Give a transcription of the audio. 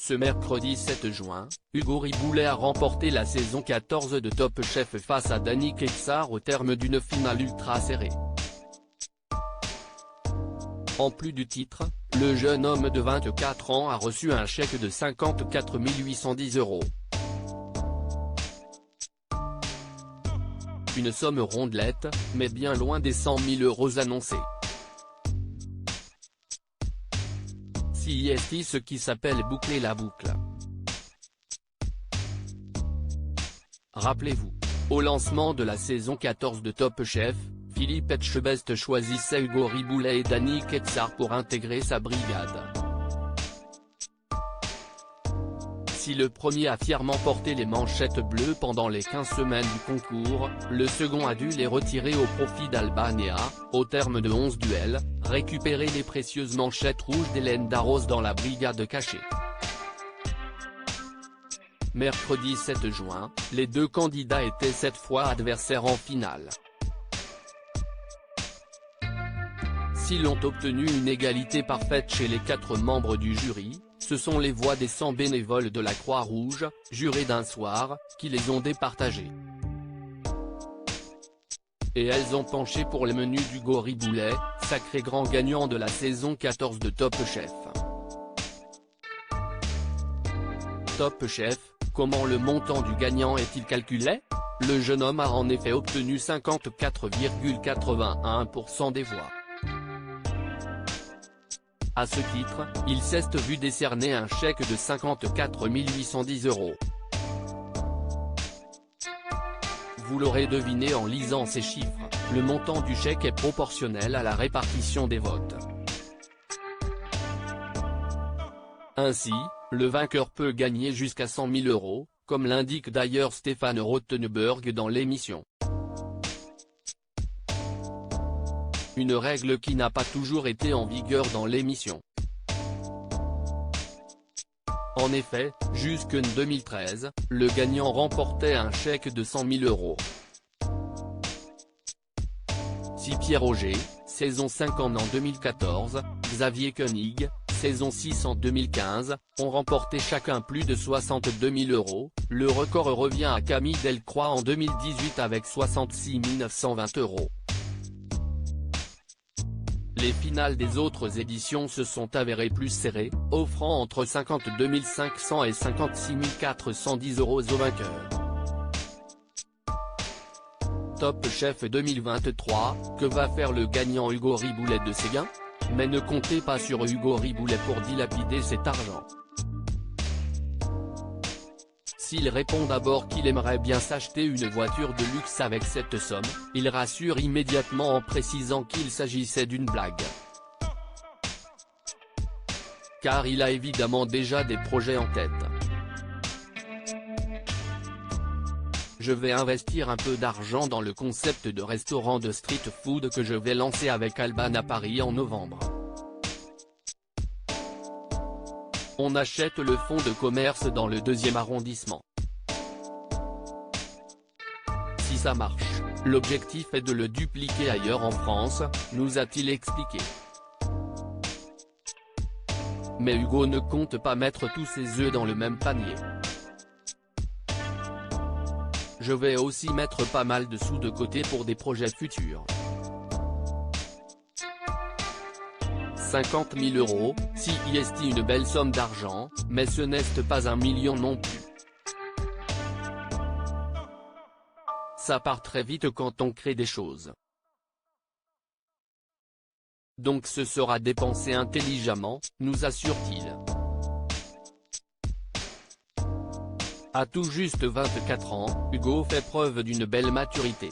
Ce mercredi 7 juin, Hugo Riboulet a remporté la saison 14 de Top Chef face à Danny Kexar au terme d'une finale ultra serrée. En plus du titre, le jeune homme de 24 ans a reçu un chèque de 54 810 €. Une somme rondelette, mais bien loin des 100 000 € annoncés. C'est ce qui s'appelle boucler la boucle. Rappelez-vous, au lancement de la saison 14 de Top Chef, Philippe Etchebest choisissait Hugo Riboulet et Danny Kexar pour intégrer sa brigade. Si le premier a fièrement porté les manchettes bleues pendant les 15 semaines du concours, le second a dû les retirer au profit d'Albanea, au terme de 11 duels, récupérer les précieuses manchettes rouges d'Hélène Darroze dans la brigade cachée. Mercredi 7 juin, les deux candidats étaient cette fois adversaires en finale. S'ils ont obtenu une égalité parfaite chez les 4 membres du jury, ce sont les voix des 100 bénévoles de la Croix-Rouge, jurés d'un soir, qui les ont départagées. Et elles ont penché pour le menu d'Hugo Riboulet, sacré grand gagnant de la saison 14 de Top Chef. Top Chef, comment le montant du gagnant est-il calculé? Le jeune homme a en effet obtenu 54,81% des voix. À ce titre, il s'est vu décerner un chèque de 54 810 €. Vous l'aurez deviné en lisant ces chiffres, le montant du chèque est proportionnel à la répartition des votes. Ainsi, le vainqueur peut gagner jusqu'à 100 000 €, comme l'indique d'ailleurs Stéphane Rothenberg dans l'émission. Une règle qui n'a pas toujours été en vigueur dans l'émission. En effet, jusqu'en 2013, le gagnant remportait un chèque de 100 000 €. Si Pierre Auger, saison 5 en 2014, Xavier Koenig, saison 6 en 2015, ont remporté chacun plus de 62 000 €, le record revient à Camille Delcroix en 2018 avec 66 920 €. Les finales des autres éditions se sont avérées plus serrées, offrant entre 52 500 et 56 410 € aux vainqueurs. Top Chef 2023, que va faire le gagnant Hugo Riboulet de ses gains? Mais ne comptez pas sur Hugo Riboulet pour dilapider cet argent. S'il répond d'abord qu'il aimerait bien s'acheter une voiture de luxe avec cette somme, il rassure immédiatement en précisant qu'il s'agissait d'une blague. Car il a évidemment déjà des projets en tête. Je vais investir un peu d'argent dans le concept de restaurant de street food que je vais lancer avec Alban à Paris en novembre. On achète le fonds de commerce dans le 2e arrondissement. Si ça marche, l'objectif est de le dupliquer ailleurs en France, nous a-t-il expliqué. Mais Hugo ne compte pas mettre tous ses œufs dans le même panier. Je vais aussi mettre pas mal de sous de côté pour des projets futurs. 50 000 €, si est une belle somme d'argent, mais ce n'est pas 1 million non plus. Ça part très vite quand on crée des choses. Donc ce sera dépensé intelligemment, nous assure-t-il. À tout juste 24 ans, Hugo fait preuve d'une belle maturité.